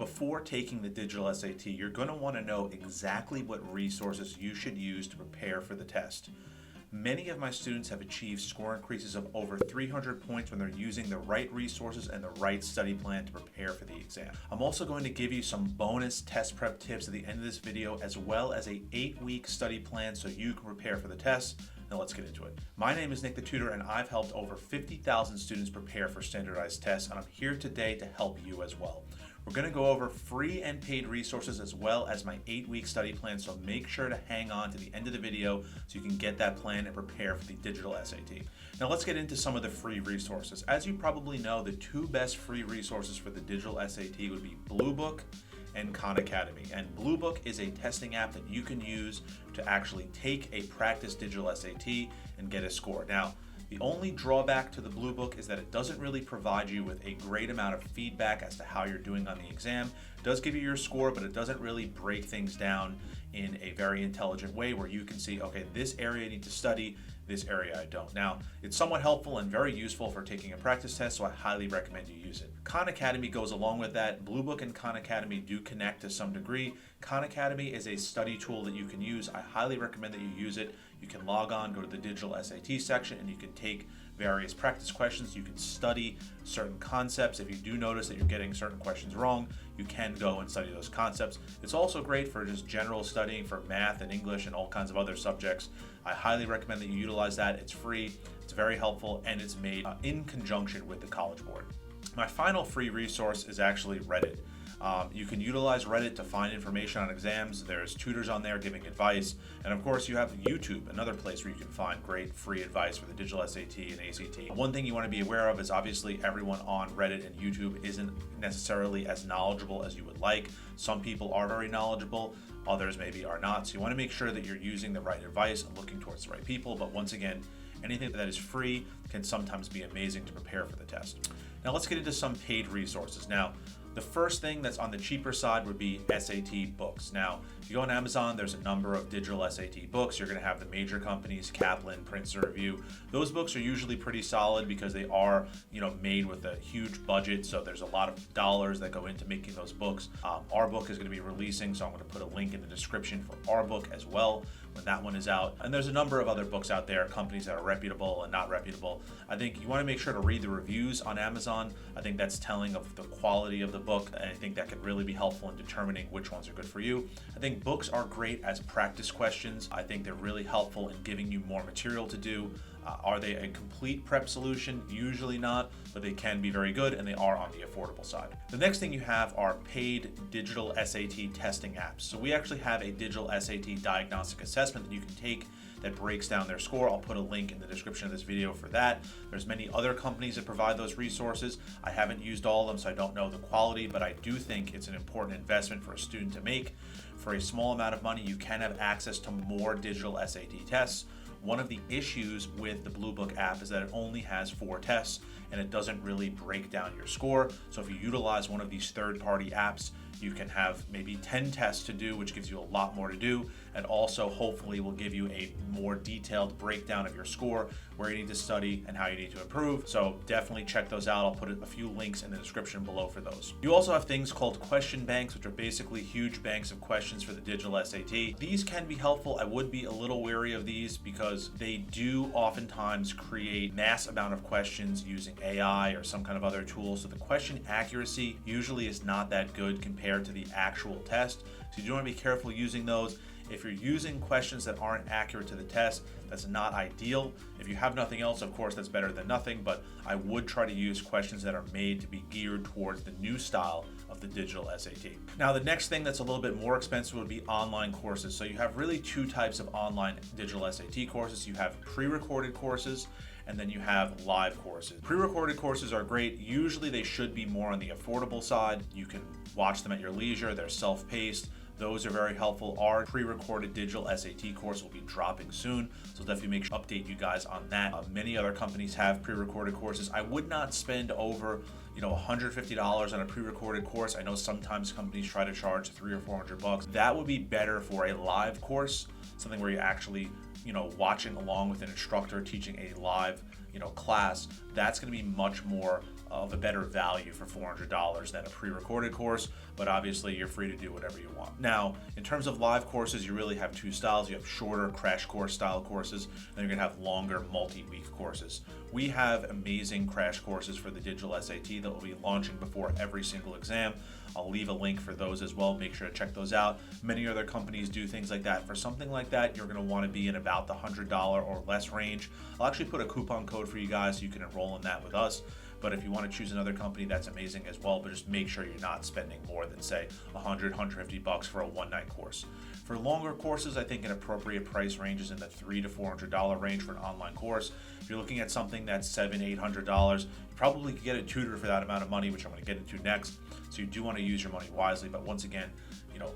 before taking the digital SAT, you're going to want to know exactly what resources you should use to prepare for the test. Many of my students have achieved score increases of over 300 points when they're using the right resources and the right study plan to prepare for the exam. I'm also going to give you some bonus test prep tips at the end of this video, as well as a 8-week study plan so you can prepare for the test. Now let's get into it. My name is Nick the Tutor, and I've helped over 50,000 students prepare for standardized tests, and I'm here today to help you as well. We're going to go over free and paid resources as well as my 8-week study plan, so make sure to hang on to the end of the video so you can get that plan and prepare for the digital SAT. Now let's get into some of the free resources. As you probably know, the two best free resources for the digital SAT would be Bluebook and Khan Academy. And Bluebook is a testing app that you can use to actually take a practice digital SAT and get a score. Now, the only drawback to the Bluebook is that it doesn't really provide you with a great amount of feedback as to how you're doing on the exam. It does give you your score, but it doesn't really break things down in a very intelligent way where you can see, okay, this area I need to study, this area I don't. Now, it's somewhat helpful and very useful for taking a practice test, so I highly recommend you use it. Khan Academy goes along with that. Bluebook and Khan Academy do connect to some degree. Khan Academy is a study tool that you can use. I highly recommend that you use it. You can log on, go to the digital SAT section, and you can take various practice questions. You can study certain concepts. If you do notice that you're getting certain questions wrong, you can go and study those concepts. It's also great for just general studying for math and English and all kinds of other subjects. I highly recommend that you utilize that. It's free, it's very helpful, and it's made in conjunction with the College Board. My final free resource is actually Reddit. You can utilize Reddit to find information on exams. There's tutors on there giving advice. And of course, you have YouTube, another place where you can find great free advice for the digital SAT and ACT. One thing you want to be aware of is obviously everyone on Reddit and YouTube isn't necessarily as knowledgeable as you would like. Some people are very knowledgeable, others maybe are not. So you want to make sure that you're using the right advice and looking towards the right people. But once again, anything that is free can sometimes be amazing to prepare for the test. Now let's get into some paid resources. Now, the first thing that's on the cheaper side would be SAT books. Now, if you go on Amazon, there's a number of digital SAT books. You're going to have the major companies, Kaplan, Princeton Review. Those books are usually pretty solid because they are, made with a huge budget. So there's a lot of dollars that go into making those books. Our book is going to be releasing, so I'm going to put a link in the description for our book as well when that one is out. And there's a number of other books out there, companies that are reputable and not reputable. I think you want to make sure to read the reviews on Amazon. I think that's telling of the quality of the book, and I think that could really be helpful in determining which ones are good for you. I think books are great as practice questions. I think they're really helpful in giving you more material to do. Are they a complete prep solution? Usually not, but they can be very good, and they are on the affordable side. The next thing you have are paid digital SAT testing apps. So we actually have a digital SAT diagnostic assessment that you can take that breaks down their score. I'll put a link in the description of this video for that. There's many other companies that provide those resources. I haven't used all of them, so I don't know the quality, but I do think it's an important investment for a student to make. For a small amount of money, you can have access to more digital SAT tests. One of the issues with the Bluebook app is that it only has 4 tests and it doesn't really break down your score. So if you utilize one of these third-party apps, you can have maybe 10 tests to do, which gives you a lot more to do, and also hopefully will give you a more detailed breakdown of your score, where you need to study and how you need to improve. So definitely check those out. I'll put a few links in the description below for those. You also have things called question banks, which are basically huge banks of questions for the digital SAT. These can be helpful. I would be a little wary of these because they do oftentimes create mass amount of questions using AI or some kind of other tool. So the question accuracy usually is not that good compared to the actual test. So you do want to be careful using those. If you're using questions that aren't accurate to the test, that's not ideal. If you have nothing else, of course, that's better than nothing, but I would try to use questions that are made to be geared towards the new style of the digital SAT. Now, the next thing that's a little bit more expensive would be online courses. So you have really 2 types of online digital SAT courses. You have pre-recorded courses, and then you have live courses. Pre-recorded courses are great. Usually they should be more on the affordable side. You can watch them at your leisure. They're self-paced. Those are very helpful. Our pre-recorded digital SAT course will be dropping soon, so definitely make sure to update you guys on that. Many other companies have pre-recorded courses. I would not spend over $150 on a pre-recorded course. I know sometimes companies try to charge $300 or $400. That would be better for a live course, something where you're actually watching along with an instructor teaching a live class. That's going to be much more of a better value for $400 than a pre-recorded course, but obviously you're free to do whatever you want. Now, in terms of live courses, you really have two styles. You have shorter crash course style courses, and you're gonna have longer multi-week courses. We have amazing crash courses for the digital SAT that will be launching before every single exam. I'll leave a link for those as well. Make sure to check those out. Many other companies do things like that. For something like that, you're gonna wanna be in about the $100 or less range. I'll actually put a coupon code for you guys so you can enroll in that with us. But if you want to choose another company, that's amazing as well. But just make sure you're not spending more than, say, $100, $150 for a one-night course. For longer courses, I think an appropriate price range is in the $300 to $400 range for an online course. If you're looking at something that's $700, $800, you probably could get a tutor for that amount of money, which I'm going to get into next. So you do want to use your money wisely. But once again,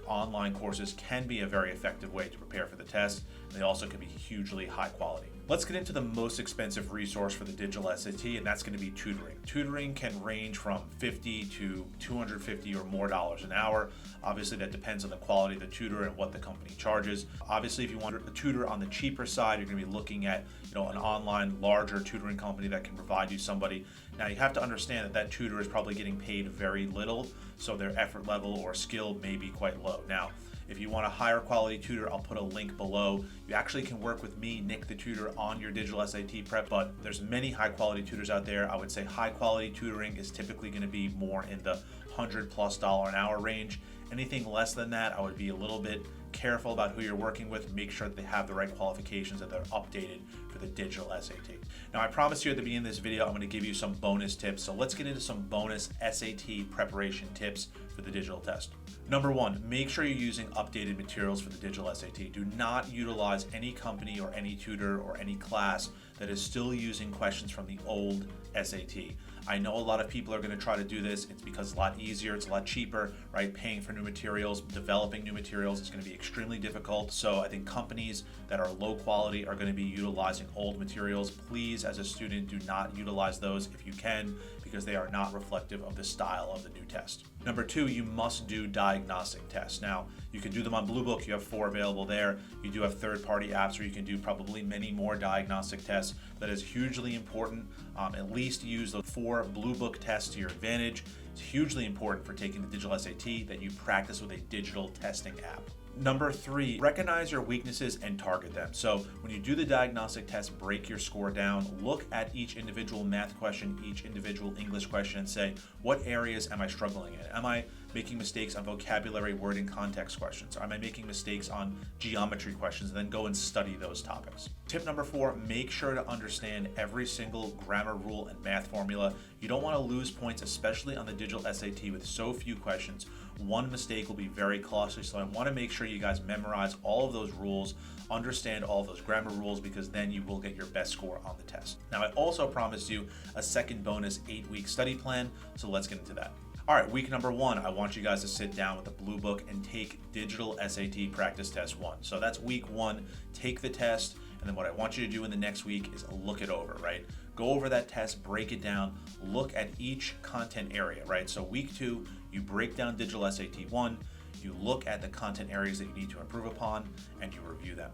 online courses can be a very effective way to prepare for the test. They also can be hugely high quality. Let's get into the most expensive resource for the digital SAT, and that's going to be tutoring. Tutoring can range from $50 to $250 or more an hour. Obviously, that depends on the quality of the tutor and what the company charges. Obviously, if you want a tutor on the cheaper side, you're going to be looking at an online, larger tutoring company that can provide you somebody. Now, you have to understand that that tutor is probably getting paid very little, so their effort level or skill may be quite low. Now, if you want a higher quality tutor, I'll put a link below. You actually can work with me, Nick the Tutor, on your digital SAT prep, but there's many high quality tutors out there. I would say high quality tutoring is typically going to be more in the $100+ an hour range. Anything less than that, I would be a little bit careful about who you're working with. Make sure that they have the right qualifications, that they're updated for the digital SAT. Now, I promised you at the beginning of this video, I'm going to give you some bonus tips. So let's get into some bonus SAT preparation tips for the digital test. Number one, make sure you're using updated materials for the digital SAT. Do not utilize any company or any tutor or any class that is still using questions from the old SAT. I know a lot of people are going to try to do this. It's because it's a lot easier, it's a lot cheaper, right? Paying for new materials, developing new materials is going to be extremely difficult. So I think companies that are low quality are going to be utilizing old materials. Please, as a student, do not utilize those if you can, because they are not reflective of the style of the new test. Number two, you must do diagnostic tests. Now, you can do them on Blue Book. You have 4 available there. You do have third-party apps where you can do probably many more diagnostic tests. That is hugely important. At least use the 4 Blue Book tests to your advantage. It's hugely important for taking the digital SAT that you practice with a digital testing app. Number 3, recognize your weaknesses and target them. So when you do the diagnostic test, break your score down, look at each individual math question, each individual English question, and say, what areas am I struggling in? Am I making mistakes on vocabulary, word, and context questions? Am I making mistakes on geometry questions? And then go and study those topics. Tip number 4, make sure to understand every single grammar rule and math formula. You don't want to lose points, especially on the digital SAT with so few questions. One mistake will be very costly, so I want to make sure you guys memorize all of those rules, understand all of those grammar rules, because then you will get your best score on the test. Now, I also promised you a second bonus 8-week study plan, so let's get into that. All right, week number 1, I want you guys to sit down with the Blue Book and take Digital SAT Practice Test 1. So that's week 1, take the test, and then what I want you to do in the next week is look it over, right? Go over that test, break it down, look at each content area, right? So week 2, you break down Digital SAT 1, you look at the content areas that you need to improve upon, and you review them.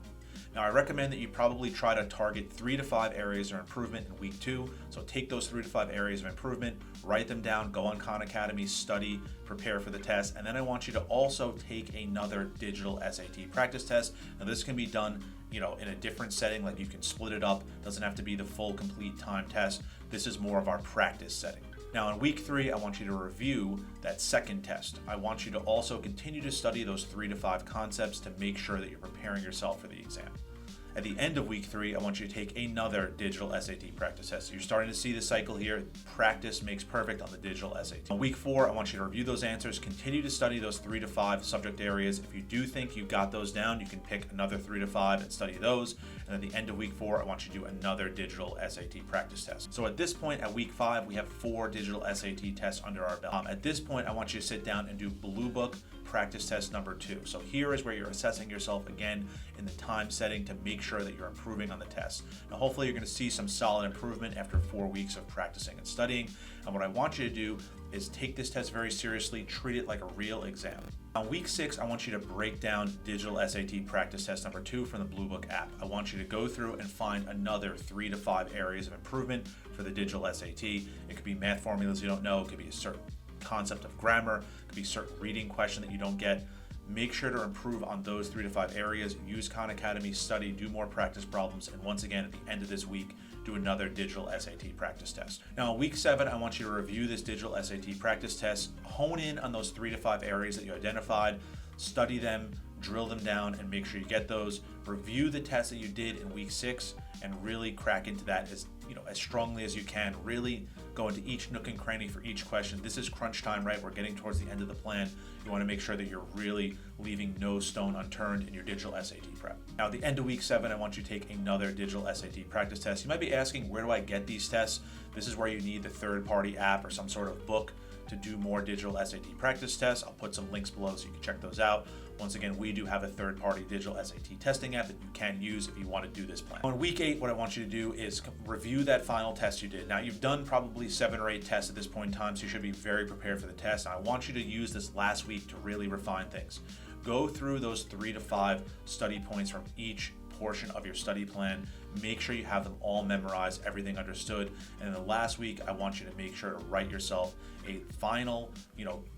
Now, I recommend that you probably try to target 3 to 5 areas of improvement in week 2. So take those 3 to 5 areas of improvement, write them down, go on Khan Academy, study, prepare for the test, and then I want you to also take another digital SAT practice test. Now, this can be done, in a different setting, like you can split it up. It doesn't have to be the full complete time test. This is more of our practice setting. Now, in week 3, I want you to review that second test. I want you to also continue to study those 3 to 5 concepts to make sure that you're preparing yourself for the exam. At the end of week 3, I want you to take another digital SAT practice test. So you're starting to see the cycle here. Practice makes perfect on the digital SAT. On week 4, I want you to review those answers, continue to study those 3 to 5 subject areas. If you do think you got those down, you can pick another 3 to 5 and study those. And at the end of week 4, I want you to do another digital SAT practice test. So at this point, at week 5, we have 4 digital SAT tests under our belt. At this point, I want you to sit down and do Blue Book practice test number 2. So here is where you're assessing yourself again in the time setting to make sure that you're improving on the test. Now, hopefully you're going to see some solid improvement after 4 weeks of practicing and studying. And what I want you to do is take this test very seriously, treat it like a real exam. On week 6, I want you to break down digital SAT practice test number 2 from the Blue Book app. I want you to go through and find another 3 to 5 areas of improvement for the digital SAT. It could be math formulas you don't know, it could be a certain concept of grammar, it could be a certain reading question that you don't get. Make sure to improve on those 3 to 5 areas. Use Khan Academy, study, do more practice problems, and once again, at the end of this week, do another digital SAT practice test. Now, in week 7, I want you to review this digital SAT practice test, hone in on those 3 to 5 areas that you identified, study them, drill them down, and make sure you get those. Review the test that you did in week 6 and really crack into that as strongly as you can. Really go into each nook and cranny for each question. This is crunch time, right? We're getting towards the end of the plan. You want to make sure that you're really leaving no stone unturned in your digital SAT prep. Now, at the end of week 7, I want you to take another digital SAT practice test. You might be asking, where do I get these tests? This is where you need the third-party app or some sort of book to do more digital SAT practice tests. I'll put some links below so you can check those out. Once again, we do have a third-party digital SAT testing app that you can use if you want to do this plan. On week 8, what I want you to do is review that final test you did. Now, you've done probably 7 or 8 tests at this point in time, so you should be very prepared for the test. And I want you to use this last week to really refine things. Go through those 3 to 5 study points from each portion of your study plan. Make sure you have them all memorized, everything understood. And in the last week, I want you to make sure to write yourself a final,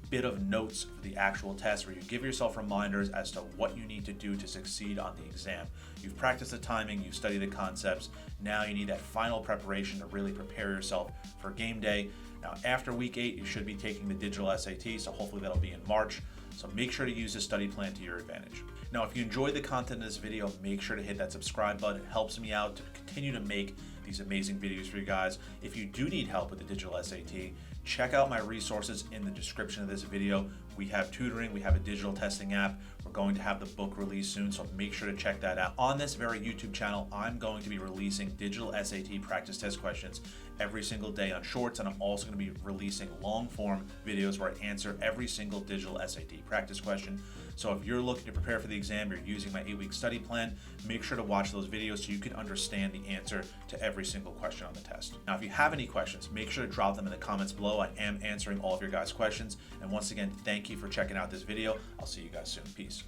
bit of notes for the actual test where you give yourself reminders as to what you need to do to succeed on the exam. You've practiced the timing, you've studied the concepts. Now you need that final preparation to really prepare yourself for game day. Now, after week 8, you should be taking the digital SAT, so hopefully that'll be in March. So make sure to use this study plan to your advantage. Now, if you enjoyed the content in this video, make sure to hit that subscribe button. It helps me out to continue to make these amazing videos for you guys. If you do need help with the digital SAT, check out my resources in the description of this video. We have tutoring, we have a digital testing app. We're going to have the book released soon, so make sure to check that out. On this very YouTube channel, I'm going to be releasing digital SAT practice test questions every single day on Shorts, and I'm also going to be releasing long form videos where I answer every single digital SAT practice question. So if you're looking to prepare for the exam, you're using my 8-week study plan, make sure to watch those videos so you can understand the answer to every single question on the test. Now, if you have any questions, make sure to drop them in the comments below. I am answering all of your guys' questions. And once again, thank you for checking out this video. I'll see you guys soon. Peace.